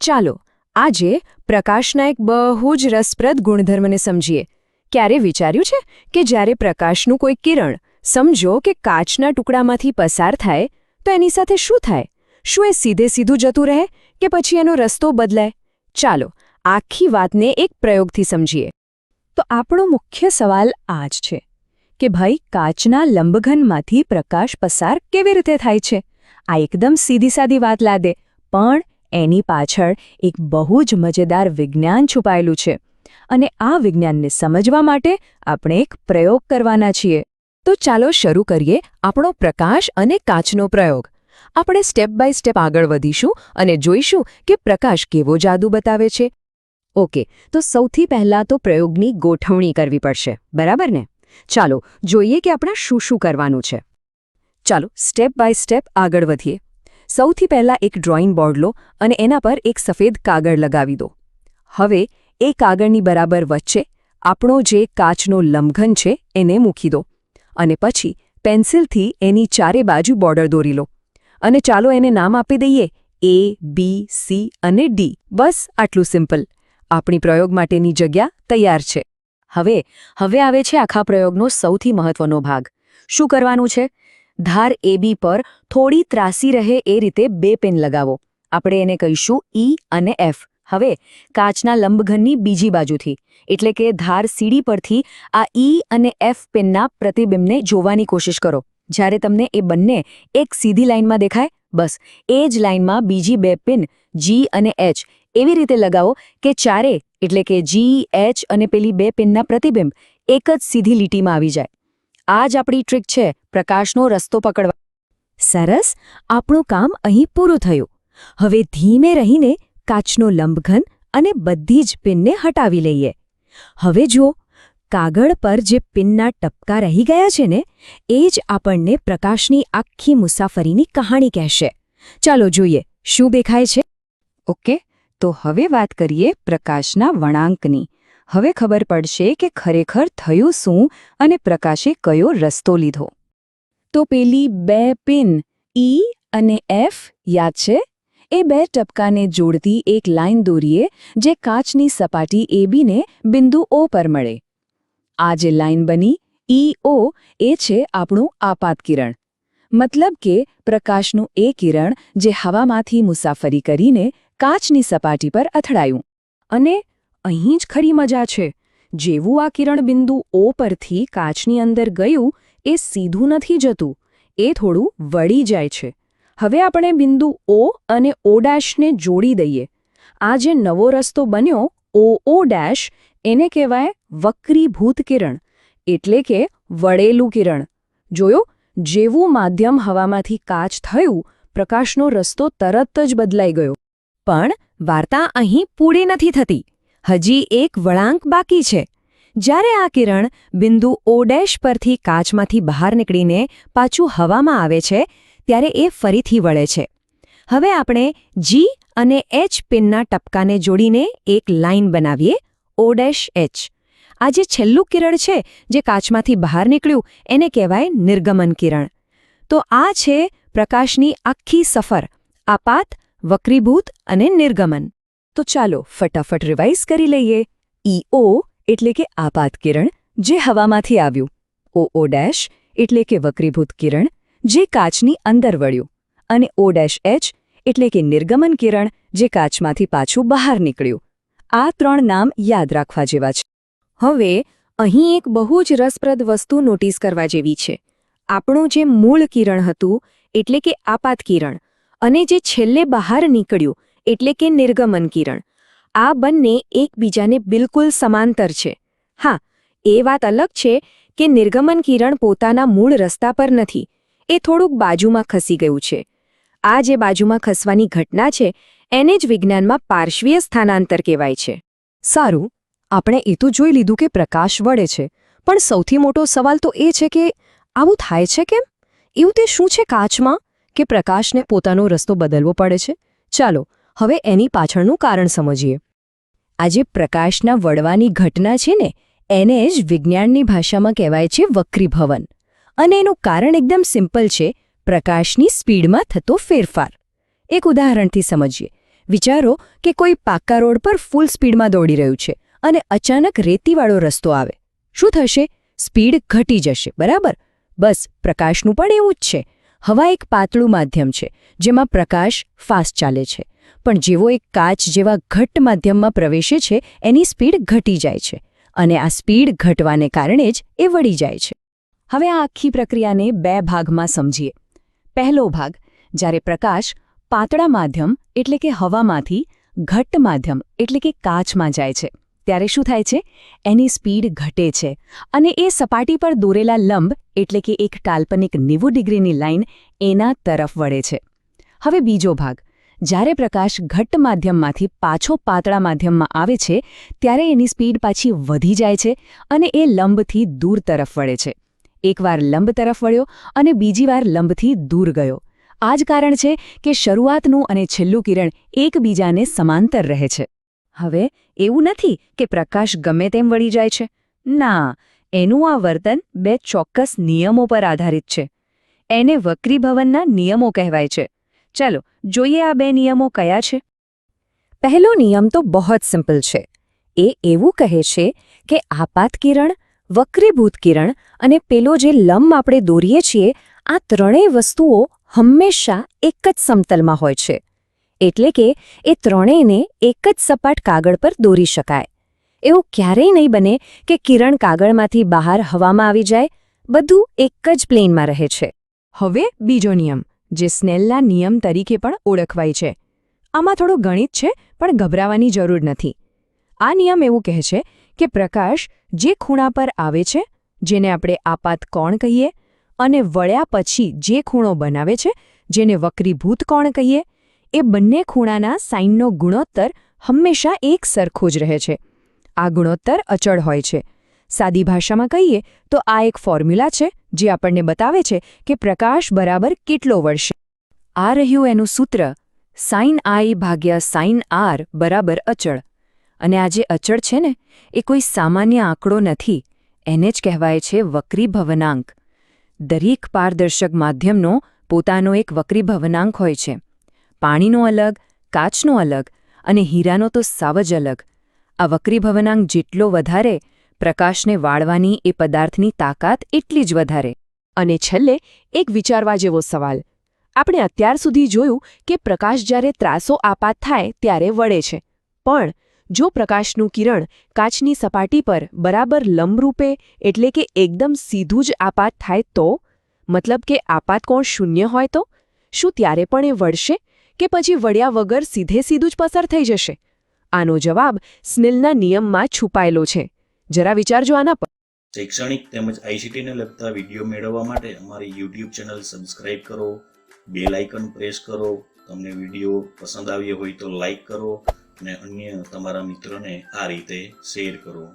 ચાલો આજે પ્રકાશના એક બહુ જ રસપ્રદ ગુણધર્મને સમજીએ. ક્યારે વિચાર્યું છે કે જ્યારે પ્રકાશનું કોઈ કિરણ સમજો કે કાચના ટુકડામાંથી પસાર થાય તો એની સાથે શું થાય? શું એ સીધું જતું રહે કે પછી એનો રસ્તો બદલાય? ચાલો આખી વાતને એક પ્રયોગથી સમજીએ. તો આપણો મુખ્ય સવાલ આ જ છે કે ભાઈ કાચના લંબઘનમાંથી પ્રકાશ પસાર કેવી રીતે થાય છે? આ એકદમ સીધી સાદી વાત લાગે, પણ એની પાછળ એક બહુ જ મજેદાર વિજ્ઞાન છુપાયેલું છે. અને આ વિજ્ઞાનને સમજવા માટે આપણે એક પ્રયોગ કરવાના છીએ. તો ચાલો શરૂ કરીએ આપણો પ્રકાશ અને કાચનો પ્રયોગ. આપણે સ્ટેપ બાય સ્ટેપ આગળ વધીશું અને જોઈશું કે પ્રકાશ કેવો જાદુ બતાવે છે. ઓકે, તો સૌથી પહેલાં તો પ્રયોગની ગોઠવણી કરવી પડશે, બરાબર ને? ચાલો જોઈએ કે આપણે શું કરવાનું છે. ચાલો સ્ટેપ બાય સ્ટેપ આગળ વધીએ. સૌથી પહેલાં એક ડ્રોઈંગ બોર્ડ લો અને એના પર એક સફેદ કાગળ લગાવી દો. હવે એ કાગળની બરાબર વચ્ચે આપણો જે કાચનો લંબઘન છે એને મૂકી દો અને પછી પેન્સિલથી એની ચારે બાજુ બોર્ડર દોરી લો. અને ચાલો એને નામ આપી દઈએ A, B, C અને D. બસ આટલું સિમ્પલ. આપણી પ્રયોગ માટેની જગ્યા તૈયાર છે. હવે આવે છે આખા પ્રયોગનો સૌથી મહત્વનો ભાગ. શું કરવાનું છે? ધાર AB પર થોડી ત્રાસી રહે એ રીતે 2 પેન લગાવો. આપણે એને કહીશું E અને F. હવે કાચના લંબઘનની બીજી બાજુથી એટલે કે ધાર CD પરથી આ E અને F પેનના પ્રતિબિંબને જોવાની કોશિશ કરો. જ્યારે તમને એ બંને એક સીધી લાઇનમાં દેખાય, બસ એ જ લાઇનમાં બીજી 2 પેન G અને H એવી રીતે લગાવો કે ચારે એટલે કે G, H અને પેલી 2 પેનના પ્રતિબિંબ એક જ સીધી લીટીમાં આવી જાય. આ જ આપણી ટ્રીક છે પ્રકાશનો રસ્તો પકડવા. સરસ, આપણું કામ અહીં પૂરું થયું. હવે ધીમે રહીને કાચનો લંબઘન અને બધી જ પિનને હટાવી લઈએ. હવે જુઓ, કાગળ પર જે પિનના ટપકા રહી ગયા છે ને, એ જ આપણને પ્રકાશની આખી મુસાફરીની કહાણી કહેશે. ચાલો જોઈએ શું દેખાય છે. ઓકે, તો હવે વાત કરીએ પ્રકાશના વળાંકની. હવે ખબર પડશે કે ખરેખર થયું શું અને પ્રકાશે કયો રસ્તો લીધો. તો પેલી 2 પિન E અને F યાદ છે? એ 2 ટપકાને જોડતી એક લાઇન દોરીએ જે કાચની સપાટી ABને બિંદુ O પર મળે. આ જે લાઇન બની EO એ છે આપણું આપાત કિરણ. મતલબ કે પ્રકાશનું એ કિરણ જે હવામાંથી મુસાફરી કરીને કાચની સપાટી પર અથડાયું. અને અહીં જ ખરી મજા છે. જેવું આ કિરણ બિંદુ O પરથી કાચની અંદર ગયું, એ સીધું નથી જતું, એ થોડું વળી જાય છે. હવે આપણે બિંદુ O અને O' ને જોડી દઈએ. આ જે નવો રસ્તો બન્યો OO', એને કહેવાય વક્રીભૂત કિરણ, એટલે કે વળેલું કિરણ. જોયો, જેવું માધ્યમ હવામાંથી કાચ થયું, પ્રકાશનો રસ્તો તરત જ બદલાઈ ગયો. પણ વાર્તા અહીં પૂરી નથી થતી. હજી એક વળાંક બાકી છે. જ્યારે આ કિરણ બિંદુ O' પરથી કાચમાંથી બહાર નીકળીને પાછું હવામાં આવે છે, ત્યારે એ ફરીથી વળે છે. હવે આપણે G અને H પિનના ટપકાને જોડીને એક લાઇન બનાવીએ O'H. આ જે છેલ્લું કિરણ છે જે કાચમાંથી બહાર નીકળ્યું, એને કહેવાય નિર્ગમન કિરણ. તો આ છે પ્રકાશની આખી સફર: આપાત, વક્રીભૂત અને નિર્ગમન. તો ચાલો ફટાફટ રિવાઇઝ કરી લઈએ. EO એટલે કે આપાત કિરણ જે હવામાંથી આવ્યું. OO' એટલે કે વક્રીભૂત કિરણ જે કાચની અંદર વળ્યું. અને O'H એટલે કે નિર્ગમન કિરણ જે કાચમાંથી પાછું બહાર નીકળ્યું. આ 3 નામ યાદ રાખવા જેવા છે. હવે અહીં એક બહુ જ રસપ્રદ વસ્તુ નોટિસ કરવા જેવી છે. આપણું જે મૂળ કિરણ હતું એટલે કે આપાત કિરણ અને જે છેલ્લે બહાર નીકળ્યું એટલે કે નિર્ગમન કિરણ, આ બંને એકબીજાને બિલકુલ સમાંતર છે. હા, એ વાત અલગ છે કે નિર્ગમન કિરણ પોતાના મૂળ રસ્તા પર નથી, એ થોડુંક બાજુમાં ખસી ગયું છે. આ જે બાજુમાં ખસવાની ઘટના છે એને જ વિજ્ઞાનમાં પાર્શ્વીય સ્થાનાંતર કહેવાય છે. સારું, આપણે એ તો જોઈ લીધું કે પ્રકાશ વળે છે, પણ સૌથી મોટો સવાલ તો એ છે કે આવું થાય છે કેમ? એવું તે શું છે કાચમાં કે પ્રકાશને પોતાનો રસ્તો બદલવો પડે છે? ચાલો હવે એની પાછળનું કારણ સમજીએ. આ જે પ્રકાશના વળવાની ઘટના છે ને, એને જ વિજ્ઞાનની ભાષામાં કહેવાય છે વક્રીભવન. અને એનું કારણ એકદમ સિમ્પલ છે: પ્રકાશની સ્પીડમાં થતો ફેરફાર. એક ઉદાહરણથી સમજીએ. વિચારો કે કોઈ પાક્કા રોડ પર ફૂલ સ્પીડમાં દોડી રહ્યું છે અને અચાનક રેતીવાળો રસ્તો આવે. શું થશે? સ્પીડ ઘટી જશે, બરાબર? બસ પ્રકાશનું પણ એવું જ છે. હવા એક પાતળું માધ્યમ છે જેમાં પ્રકાશ ફાસ્ટ ચાલે છે, પણ જેવો એક કાચ જેવા ઘટ્ટ માધ્યમમાં પ્રવેશે છે એની સ્પીડ ઘટી જાય છે, અને આ સ્પીડ ઘટવાને કારણે જ એ વળી જાય છે. હવે આ આખી પ્રક્રિયાને 2 ભાગમાં સમજીએ. પહેલો ભાગ, જ્યારે પ્રકાશ પાતળા માધ્યમ એટલે કે હવામાંથી ઘટ્ટ માધ્યમ એટલે કે કાચમાં જાય છે, ત્યારે શું થાય છે? એની સ્પીડ ઘટે છે અને એ સપાટી પર દોરેલા લંબ એટલે કે એક કાલ્પનિક 90 ડિગ્રીની લાઇન એના તરફ વળે છે. હવે બીજો ભાગ, જ્યારે પ્રકાશ ઘટ્ટ માધ્યમમાંથી પાછો પાતળા માધ્યમમાં આવે છે ત્યારે એની સ્પીડ પાછી વધી જાય છે અને એ લંબથી દૂર તરફ વળે છે. એકવાર લંબ તરફ વળ્યો અને બીજી વાર લંબથી દૂર ગયો. આ જ કારણ છે કે શરૂઆતનું અને છેલ્લું કિરણ એકબીજાને સમાંતર રહે છે. હવે એવું નથી કે પ્રકાશ ગમે તેમ વળી જાય છે. ના, એનું આ વર્તન 2 ચોક્કસ નિયમો પર આધારિત છે. એને વક્રીભવનના નિયમો કહેવાય છે. ચાલો જોઈએ આ 2 નિયમો કયા છે. પહેલો નિયમ તો બહુ સિમ્પલ છે. એ એવું કહે છે કે આપાત કિરણ, વક્રીભૂત કિરણ અને પેલો જે લંબ આપણે દોરીએ છીએ, આ ત્રણેય વસ્તુઓ હંમેશા એક જ સમતલમાં હોય છે. એટલે કે એ ત્રણેયને એક જ સપાટ કાગળ પર દોરી શકાય. એવું ક્યારેય નહીં બને કે કિરણ કાગળમાંથી બહાર હવામાં આવી જાય. બધું એક જ પ્લેનમાં રહે છે. હવે બીજો નિયમ, જે સ્નેલના નિયમ તરીકે પણ ઓળખવાય છે. આમાં થોડું ગણિત છે, પણ ગભરાવાની જરૂર નથી. આ નિયમ એવું કહે છે કે પ્રકાશ જે ખૂણા પર આવે છે, જેને આપણે આપાત કોણ કહીએ, અને વળ્યા પછી જે ખૂણો બનાવે છે, જેને વક્રીભૂત કોણ કહીએ, એ બંને ખૂણાના સાઇનનો ગુણોત્તર હંમેશા એક સરખો જ રહે છે. આ ગુણોત્તર અચળ હોય છે. સાદી ભાષામાં કહીએ તો આ એક ફોર્મ્યુલા છે જે આપણને બતાવે છે કે પ્રકાશ બરાબર કેટલો વળશે. આ રહ્યું એનું સૂત્ર, sin I ભાગ્યા sin R બરાબર અચળ. અને આ જે અચળ છે ને, એ કોઈ સામાન્ય આંકડો નથી. એને જ કહેવાય છે વક્રીભવનાંક. દરેક પારદર્શક માધ્યમનો પોતાનો એક વક્રીભવનાંક હોય છે. પાણીનો અલગ, કાચનો અલગ અને હીરાનો તો સાવ જ અલગ. આ વક્રીભવનાંક જેટલો વધારે, પ્રકાશને વાળવાની એ પદાર્થની તાકાત એટલી જ વધારે. અને છેલ્લે એક વિચારવા જેવો સવાલ. આપણે અત્યાર સુધી જોયું કે પ્રકાશ જ્યારે ત્રાસો આપાત થાય ત્યારે વળે છે. પણ જો પ્રકાશનું કિરણ કાચની સપાટી પર બરાબર લંબરૂપે એટલે કે એકદમ સીધું જ આપાત થાય તો, મતલબ કે આપાત કોણ શૂન્ય હોય તો, શું ત્યારે પણ એ વળશે કે પછી વળ્યા વગર સીધું જ પસાર થઈ જશે? આનો જવાબ સ્નેલના નિયમમાં છુપાયેલો છે. જરા વિચારજો આના પર. શૈક્ષણિક તેમજ આઈસીટીને લગતા વિડીયો મેળવવા માટે અમારી યુટ્યુબ ચેનલ સબસ્ક્રાઇબ કરો, બેલ આઇકન પ્રેસ કરો. તમને વિડીયો પસંદ આવ્યો હોય તો લાઇક કરો અને અન્ય તમારા મિત્રોને આ રીતે શેર કરો.